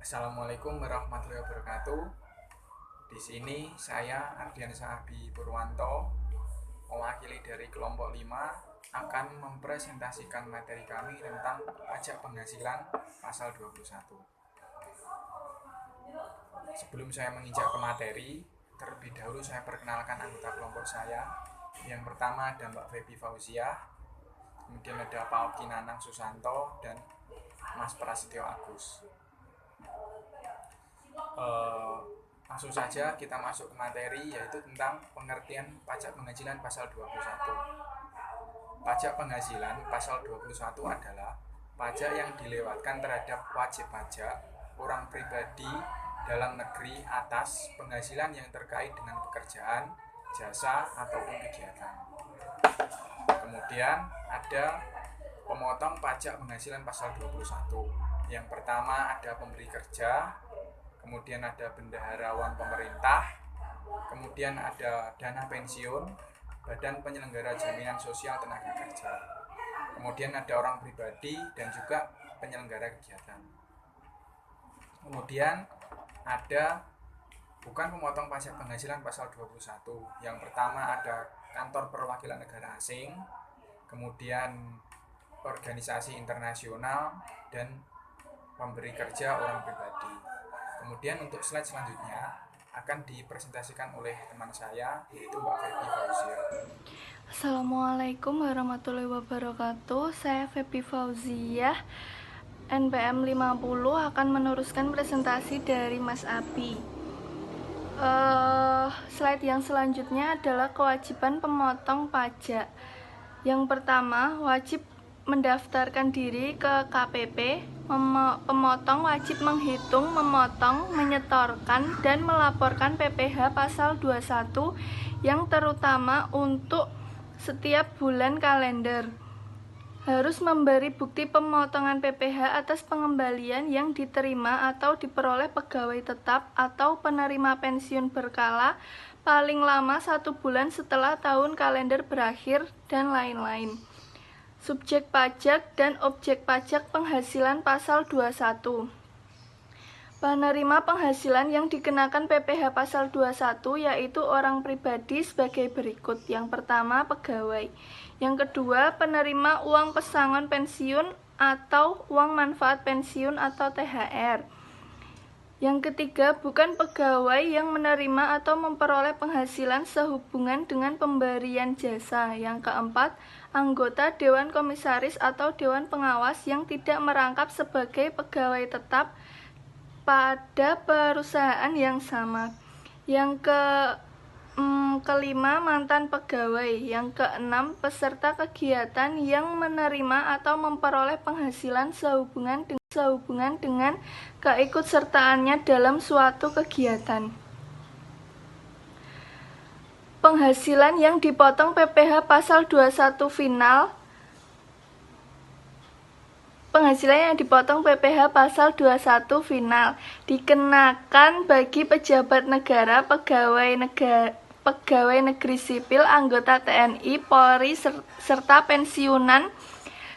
Assalamualaikum warahmatullahi wabarakatuh. Di sini saya Ardiansyah Abi Purwanto, mewakili dari kelompok 5, akan mempresentasikan materi kami tentang pajak penghasilan pasal 21. Sebelum saya menginjak ke materi, terlebih dahulu saya perkenalkan anggota kelompok saya. Yang pertama ada Mbak Febi Fauziah, kemudian ada Pak Oki Nanang Susanto, dan Mas Prasetyo Agus. Langsung saja kita masuk ke materi, yaitu tentang pengertian pajak penghasilan pasal 21. Pajak penghasilan pasal 21 adalah pajak yang dilewatkan terhadap wajib pajak orang pribadi dalam negeri atas penghasilan yang terkait dengan pekerjaan, jasa, ataupun kegiatan. Kemudian ada pemotong pajak penghasilan pasal 21. Yang pertama ada pemberi kerja, kemudian ada bendaharawan pemerintah, kemudian ada dana pensiun, badan penyelenggara jaminan sosial tenaga kerja, kemudian ada orang pribadi dan juga penyelenggara kegiatan. Kemudian ada bukan pemotong pajak penghasilan pasal 21. Yang pertama ada kantor perwakilan negara asing, kemudian organisasi internasional, dan pemberi kerja orang pribadi. Kemudian untuk slide selanjutnya akan dipresentasikan oleh teman saya, yaitu Mbak Febi Fauziah. Assalamualaikum warahmatullahi wabarakatuh. Saya Febi Fauziah, NPM 50, akan meneruskan presentasi dari Mas Abi. Slide yang selanjutnya adalah kewajiban pemotong pajak. Yang pertama, wajib mendaftarkan diri ke KPP. Pemotong wajib menghitung, memotong, menyetorkan, dan melaporkan PPh pasal 21 yang terutama untuk setiap bulan kalender. Harus memberi bukti pemotongan PPh atas pengembalian yang diterima atau diperoleh pegawai tetap atau penerima pensiun berkala paling lama 1 bulan setelah tahun kalender berakhir, dan lain-lain. Subjek pajak dan objek pajak penghasilan pasal 21. Penerima penghasilan yang dikenakan PPh pasal 21 yaitu orang pribadi sebagai berikut. Yang pertama, pegawai. Yang kedua, penerima uang pesangon pensiun atau uang manfaat pensiun atau THR. Yang ketiga, bukan pegawai yang menerima atau memperoleh penghasilan sehubungan dengan pemberian jasa. Yang keempat, anggota Dewan Komisaris atau Dewan Pengawas yang tidak merangkap sebagai pegawai tetap pada perusahaan yang sama. Yang kelima, mantan pegawai. Yang keenam, peserta kegiatan yang menerima atau memperoleh penghasilan sehubungan dengan keikutsertaannya dalam suatu kegiatan. Penghasilan yang dipotong PPh pasal 21 final. Penghasilan yang dipotong PPh pasal 21 final dikenakan bagi pejabat negara, pegawai negeri sipil, anggota TNI, Polri, serta pensiunan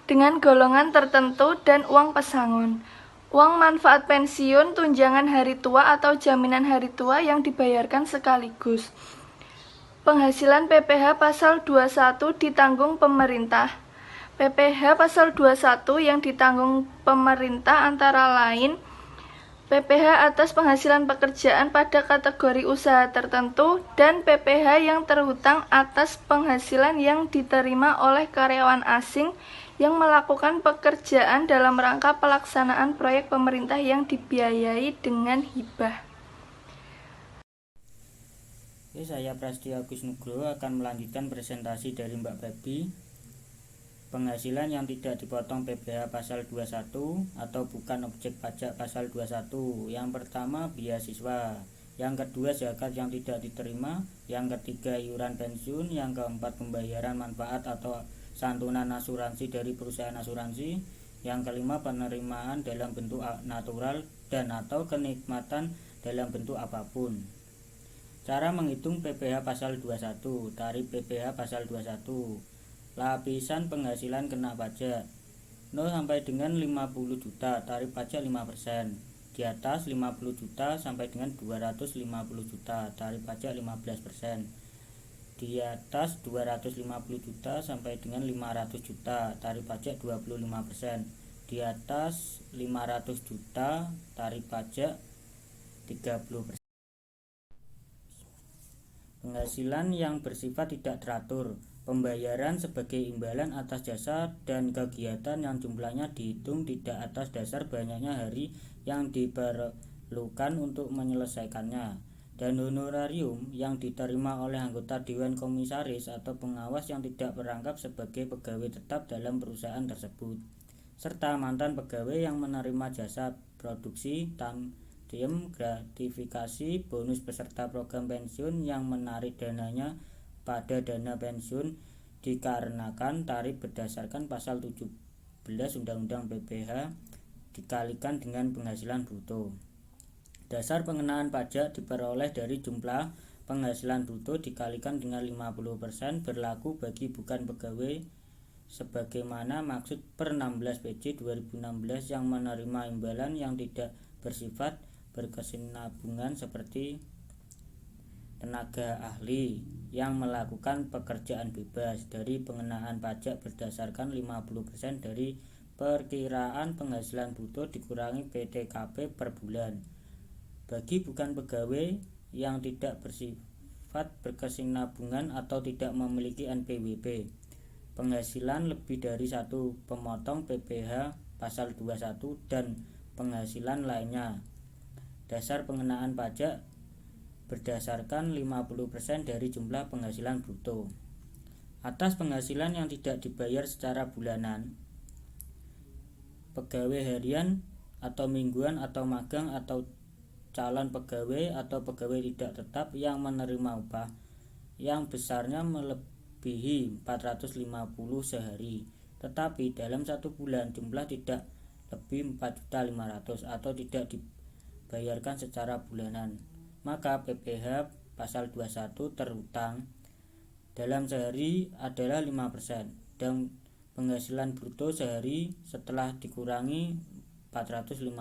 dengan golongan tertentu, dan uang pesangon, uang manfaat pensiun, tunjangan hari tua atau jaminan hari tua yang dibayarkan sekaligus. Penghasilan PPh pasal 21 ditanggung pemerintah. PPh pasal 21 yang ditanggung pemerintah antara lain PPh atas penghasilan pekerjaan pada kategori usaha tertentu, dan PPh yang terhutang atas penghasilan yang diterima oleh karyawan asing yang melakukan pekerjaan dalam rangka pelaksanaan proyek pemerintah yang dibiayai dengan hibah. Oke, saya Prasetyo Agus Nugroho akan melanjutkan presentasi dari Mbak Febi. Penghasilan yang tidak dipotong PPh pasal 21 atau bukan objek pajak pasal 21. Yang pertama, beasiswa. Yang kedua, zakat yang tidak diterima. Yang ketiga, iuran pensiun. Yang keempat, pembayaran manfaat atau santunan asuransi dari perusahaan asuransi. Yang kelima, penerimaan dalam bentuk natural dan atau kenikmatan dalam bentuk apapun. Cara menghitung PPh pasal 21. Tarif PPh pasal 21. Lapisan penghasilan kena pajak 0 sampai dengan 50 juta, tarif pajak 5%. Di atas 50 juta sampai dengan 250 juta, tarif pajak 15%. Di atas 250 juta sampai dengan 500 juta, tarif pajak 25%. Di atas 500 juta, tarif pajak 30%. Penghasilan yang bersifat tidak teratur, pembayaran sebagai imbalan atas jasa dan kegiatan yang jumlahnya dihitung tidak atas dasar banyaknya hari yang diperlukan untuk menyelesaikannya, dan honorarium yang diterima oleh anggota Dewan Komisaris atau pengawas yang tidak merangkap sebagai pegawai tetap dalam perusahaan tersebut, serta mantan pegawai yang menerima jasa produksi, tantiem, gratifikasi, bonus peserta program pensiun yang menarik dananya pada dana pensiun dikarenakan tarif berdasarkan pasal 17 Undang-Undang PPh dikalikan dengan penghasilan bruto. Dasar pengenaan pajak diperoleh dari jumlah penghasilan bruto dikalikan dengan 50%, berlaku bagi bukan pegawai sebagaimana maksud per 16 PJ 2016 yang menerima imbalan yang tidak bersifat berkesinambungan seperti tenaga ahli yang melakukan pekerjaan bebas dari pengenaan pajak berdasarkan 50% dari perkiraan penghasilan bruto dikurangi PTKP per bulan. Bagi bukan pegawai yang tidak bersifat berkesinambungan atau tidak memiliki NPWP, penghasilan lebih dari 1 pemotong PPh pasal 21 dan penghasilan lainnya. Dasar pengenaan pajak berdasarkan 50% dari jumlah penghasilan bruto. Atas penghasilan yang tidak dibayar secara bulanan, pegawai harian atau mingguan atau magang atau calon pegawai atau pegawai tidak tetap yang menerima upah yang besarnya melebihi 450 sehari, tetapi dalam 1 bulan jumlah tidak lebih 4.500.000 atau tidak dibayarkan secara bulanan, maka PPh pasal 21 terutang dalam sehari adalah 5% dan penghasilan bruto sehari setelah dikurangi 450.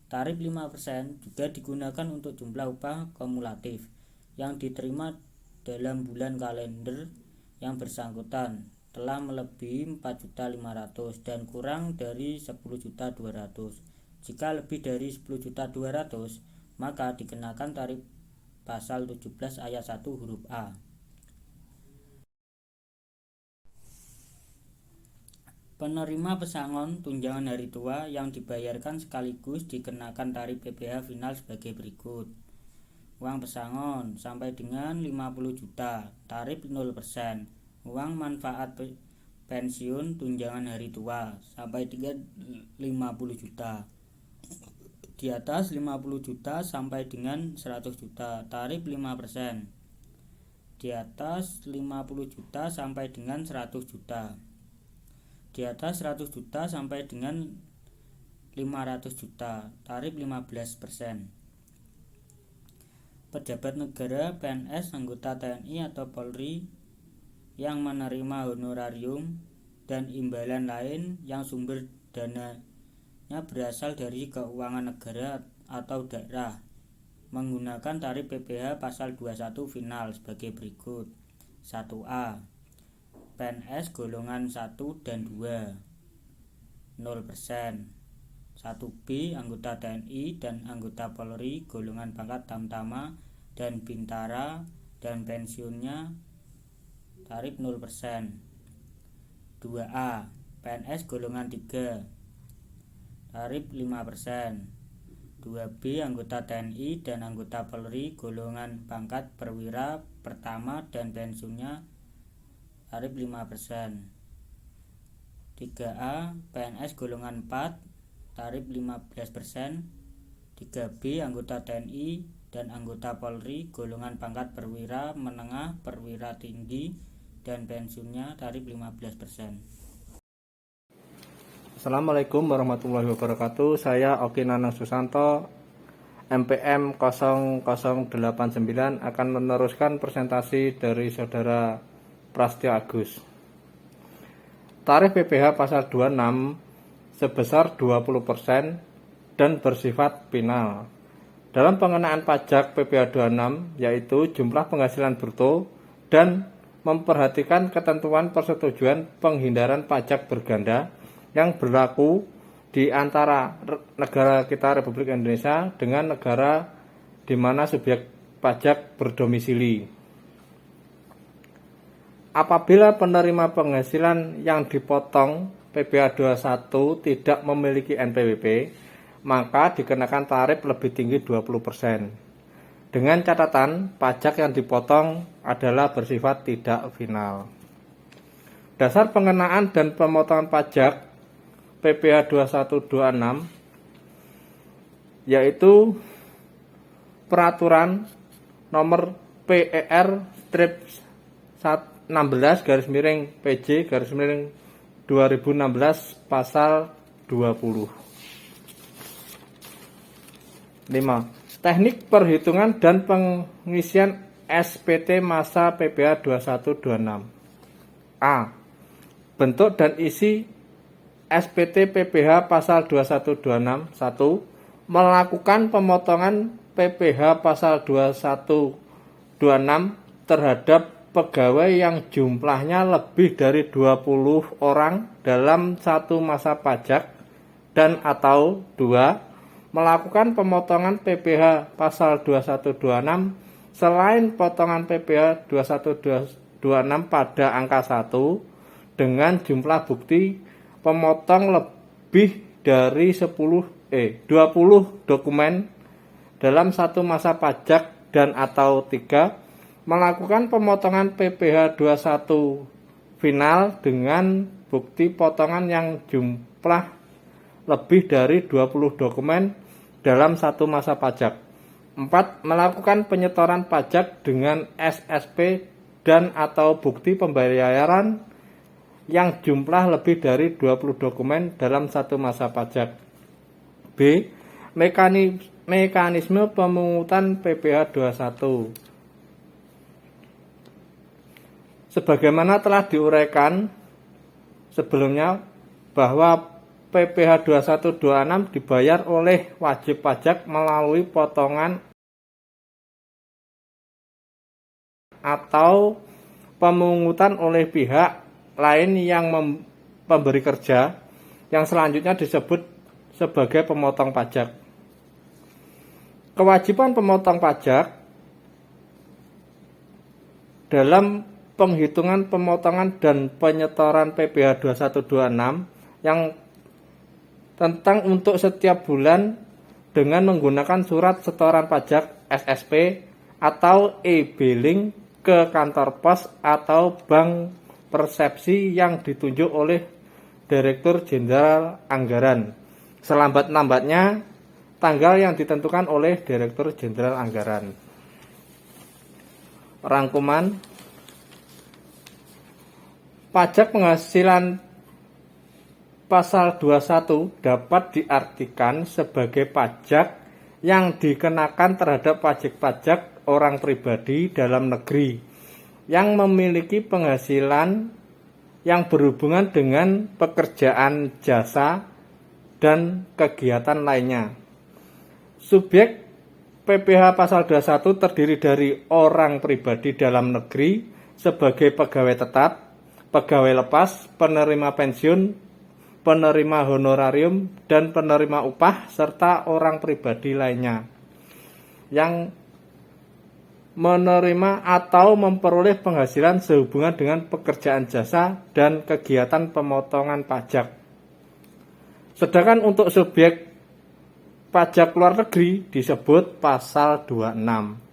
Tarif 5% juga digunakan untuk jumlah upah kumulatif yang diterima dalam bulan kalender yang bersangkutan telah melebihi 4.500.000 dan kurang dari 10.200.000. Jika lebih dari 10.200.000, maka dikenakan tarif pasal 17 ayat 1 huruf A. Penerima pesangon tunjangan hari tua yang dibayarkan sekaligus dikenakan tarif PPh final sebagai berikut. Uang pesangon sampai dengan 50 juta, tarif 0%. Uang manfaat pensiun tunjangan hari tua sampai dengan 50 juta. Di atas 50 juta sampai dengan 100 juta, tarif 5%. Di atas 50 juta sampai dengan 100 juta. Di atas 100 juta sampai dengan 500 juta, tarif 15%. Pejabat negara, PNS, anggota TNI atau Polri yang menerima honorarium dan imbalan lain yang sumber dananya berasal dari keuangan negara atau daerah menggunakan tarif PPh pasal 21 final sebagai berikut. 1A. PNS golongan 1 dan 2 0%. 1B anggota TNI dan anggota Polri golongan pangkat tamtama dan bintara dan pensiunnya tarif 0%. 2A PNS golongan 3 tarif 5%. 2B anggota TNI dan anggota Polri golongan pangkat perwira pertama dan pensiunnya tarif 5%. 3A PNS golongan 4 tarif 15%. 3B anggota TNI dan anggota Polri golongan pangkat perwira menengah perwira tinggi dan pensiunnya tarif 15%. Assalamualaikum warahmatullahi wabarakatuh. Saya Oki Nanang Susanto, MPM 0089, akan meneruskan presentasi dari Saudara Prasetyo Agus. Tarif PPh pasal 26 sebesar 20% dan bersifat final. Dalam pengenaan pajak PPh 26 yaitu jumlah penghasilan bruto dan memperhatikan ketentuan persetujuan penghindaran pajak berganda yang berlaku di antara negara kita Republik Indonesia dengan negara di mana subjek pajak berdomisili. Apabila penerima penghasilan yang dipotong PPh 21 tidak memiliki NPWP, maka dikenakan tarif lebih tinggi 20%. Dengan catatan, pajak yang dipotong adalah bersifat tidak final. Dasar pengenaan dan pemotongan pajak PPh 2126 yaitu Peraturan Nomor PER Strip 16/PJ/2016 Pasal 20. 5. Teknik perhitungan dan pengisian SPT masa PPh 2126. A. Bentuk dan isi SPT PPh pasal 2126. 1. Melakukan pemotongan PPh pasal 2126 terhadap pegawai yang jumlahnya lebih dari 20 orang dalam satu masa pajak dan atau 2. Melakukan pemotongan PPh pasal 2126 selain potongan PPh 2126 pada angka 1 dengan jumlah bukti pemotong lebih dari 20 dokumen dalam satu masa pajak dan atau 3. Melakukan pemotongan PPh 21 final dengan bukti potongan yang jumlah lebih dari 20 dokumen dalam satu masa pajak. 4. Melakukan penyetoran pajak dengan SSP dan atau bukti pembayaran yang jumlah lebih dari 20 dokumen dalam satu masa pajak. B. Mekanisme pemungutan PPh 21. Sebagaimana telah diuraikan sebelumnya bahwa PPh 2126 dibayar oleh wajib pajak melalui potongan atau pemungutan oleh pihak lain yang pemberi kerja yang selanjutnya disebut sebagai pemotong pajak. Kewajiban pemotong pajak dalam penghitungan pemotongan dan penyetoran PPh 2126 yang tentang untuk setiap bulan dengan menggunakan surat setoran pajak SSP atau e-billing ke kantor pos atau bank persepsi yang ditunjuk oleh Direktur Jenderal Anggaran. Selambat-lambatnya tanggal yang ditentukan oleh Direktur Jenderal Anggaran. Rangkuman pajak penghasilan Pasal 21 dapat diartikan sebagai pajak yang dikenakan terhadap wajib pajak orang pribadi dalam negeri yang memiliki penghasilan yang berhubungan dengan pekerjaan jasa dan kegiatan lainnya. Subjek PPh pasal 21 terdiri dari orang pribadi dalam negeri sebagai pegawai tetap, pegawai lepas, penerima pensiun, penerima honorarium, dan penerima upah, serta orang pribadi lainnya yang menerima atau memperoleh penghasilan sehubungan dengan pekerjaan jasa dan kegiatan pemotongan pajak. Sedangkan untuk subjek pajak luar negeri disebut pasal 26.